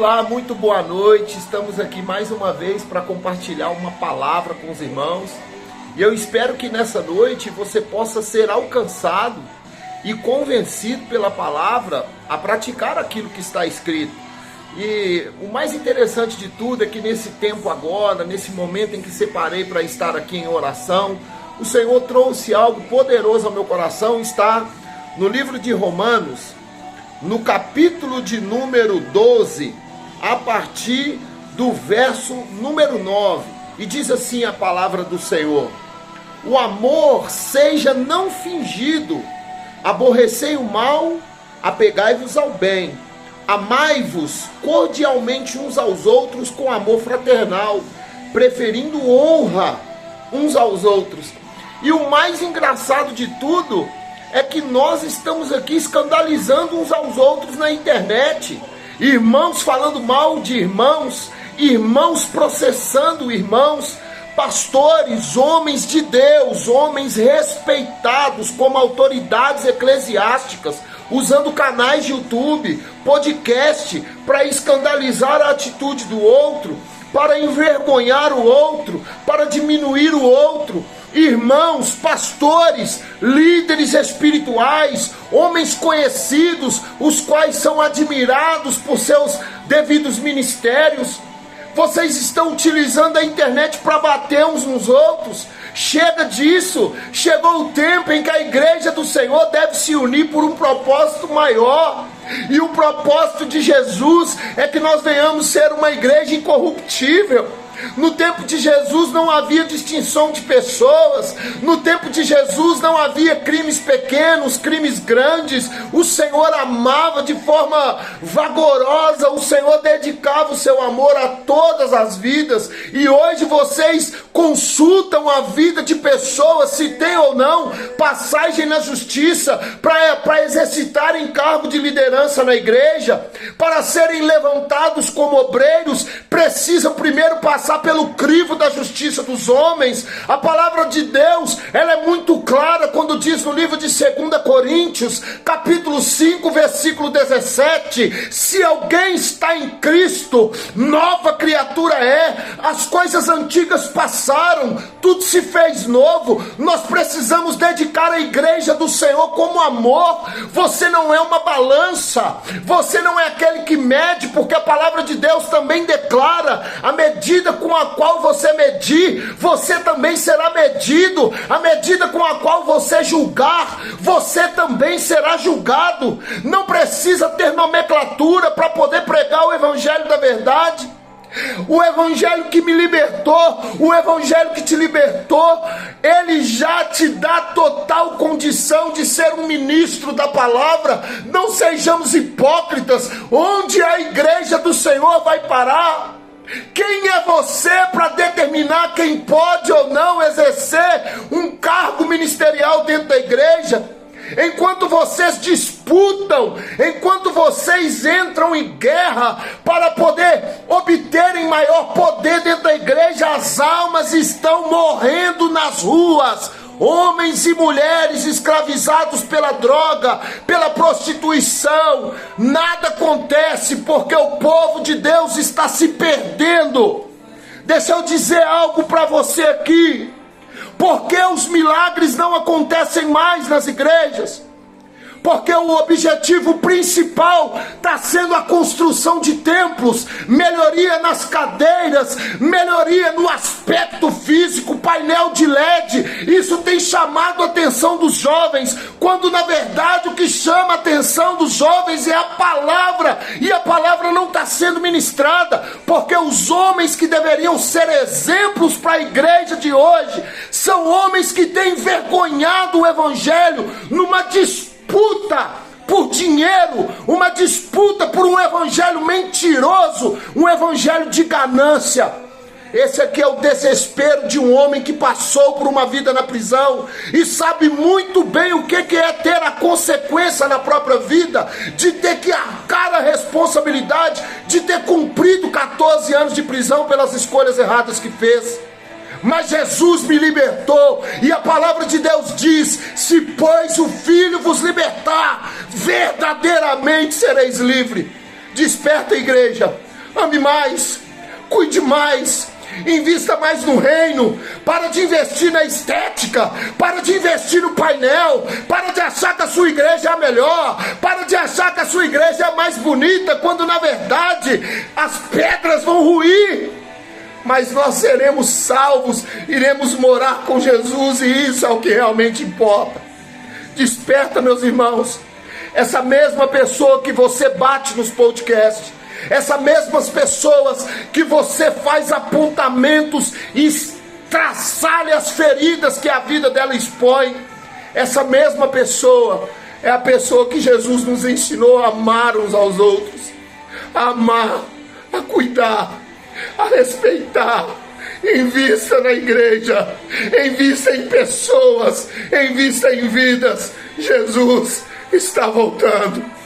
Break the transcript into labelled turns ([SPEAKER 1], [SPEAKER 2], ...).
[SPEAKER 1] Olá, muito boa noite. Estamos aqui mais uma vez para compartilhar uma palavra com os irmãos. E eu espero que nessa noite você possa ser alcançado e convencido pela palavra a praticar aquilo que está escrito. E o mais interessante de tudo é que nesse tempo agora, nesse momento em que separei para estar aqui em oração, o Senhor trouxe algo poderoso ao meu coração. Está no livro de Romanos, no capítulo de número 12, a partir do verso número 9, e diz assim a palavra do Senhor: o amor seja não fingido, aborrecei o mal, apegai-vos ao bem, amai-vos cordialmente uns aos outros com amor fraternal, preferindo honra uns aos outros. E o mais engraçado de tudo é que nós estamos aqui escandalizando uns aos outros na internet. Irmãos falando mal de irmãos, irmãos processando irmãos, pastores, homens de Deus, homens respeitados como autoridades eclesiásticas, usando canais de YouTube, podcast, para escandalizar a atitude do outro, para envergonhar o outro, para diminuir o outro. Irmãos, pastores, líderes espirituais, homens conhecidos, os quais são admirados por seus devidos ministérios, vocês estão utilizando a internet para bater uns nos outros. Chega disso. Chegou o tempo em que a igreja do Senhor deve se unir por um propósito maior. E o propósito de Jesus é que nós venhamos ser uma igreja incorruptível. No tempo de Jesus não havia distinção de pessoas. No tempo de Jesus não havia crimes pequenos, crimes grandes. O Senhor amava de forma vagarosa. O Senhor dedicava o seu amor a todas as vidas. E hoje vocês consultam a vida de pessoas, se tem ou não passagem na justiça, para exercitarem cargo de liderança na igreja, para serem levantados como obreiros, precisam primeiro passar pelo crivo da justiça dos homens. A palavra de Deus, ela é muito clara quando diz no livro de 2 Coríntios, capítulo 5, versículo 17, se alguém está em Cristo, nova criatura é, as coisas antigas passaram, tudo se fez novo. Nós precisamos dedicar a igreja do Senhor como amor. Você não é uma balança, você não é aquele que mede, porque a palavra de Deus também declara: a medida com a qual você medir, você também será medido. A medida com a qual você julgar, você também será julgado. Não precisa ter nomenclatura para poder pregar o evangelho da verdade. O evangelho que me libertou, o evangelho que te libertou, ele já te dá total condição de ser um ministro da palavra. Não sejamos hipócritas. Onde a igreja do Senhor vai parar? Quem é você para determinar quem pode ou não exercer um cargo ministerial dentro da igreja? Enquanto vocês disputam, enquanto vocês entram em guerra para poder obterem maior poder dentro da igreja, as almas estão morrendo nas ruas. Homens e mulheres escravizados pela droga, pela prostituição. Nada acontece porque o povo de Deus está se perdendo. Deixa eu dizer algo para você aqui. Por que os milagres não acontecem mais nas igrejas? Porque o objetivo principal está sendo a construção de templos, melhoria nas cadeiras, melhoria no aspecto físico, painel de LED. Isso tem chamado a atenção dos jovens, quando na verdade o que chama a atenção dos jovens é a palavra, e a palavra não está sendo ministrada, porque os homens que deveriam ser exemplos para a igreja de hoje, são homens que têm envergonhado o evangelho numa disputa por dinheiro, uma disputa por um evangelho mentiroso, um evangelho de ganância. Esse aqui é o desespero de um homem que passou por uma vida na prisão e sabe muito bem o que é ter a consequência na própria vida, de ter que arcar a responsabilidade de ter cumprido 14 anos de prisão pelas escolhas erradas que fez. Mas Jesus me libertou, e a palavra de Deus diz: se pois o Filho vos libertar, verdadeiramente sereis livres. Desperta, igreja, ame mais, cuide mais, invista mais no reino. Para de investir na estética, para de investir no painel, para de achar que a sua igreja é a melhor, para de achar que a sua igreja é a mais bonita, quando na verdade as pedras vão ruir, mas nós seremos salvos, iremos morar com Jesus, e isso é o que realmente importa. Desperta, meus irmãos. Essa mesma pessoa que você bate nos podcasts, essas mesmas pessoas que você faz apontamentos e traçalha as feridas que a vida dela expõe, essa mesma pessoa é a pessoa que Jesus nos ensinou a amar uns aos outros, a amar, a cuidar, a respeitar. Invista na igreja, invista em pessoas, invista em vidas. Jesus está voltando.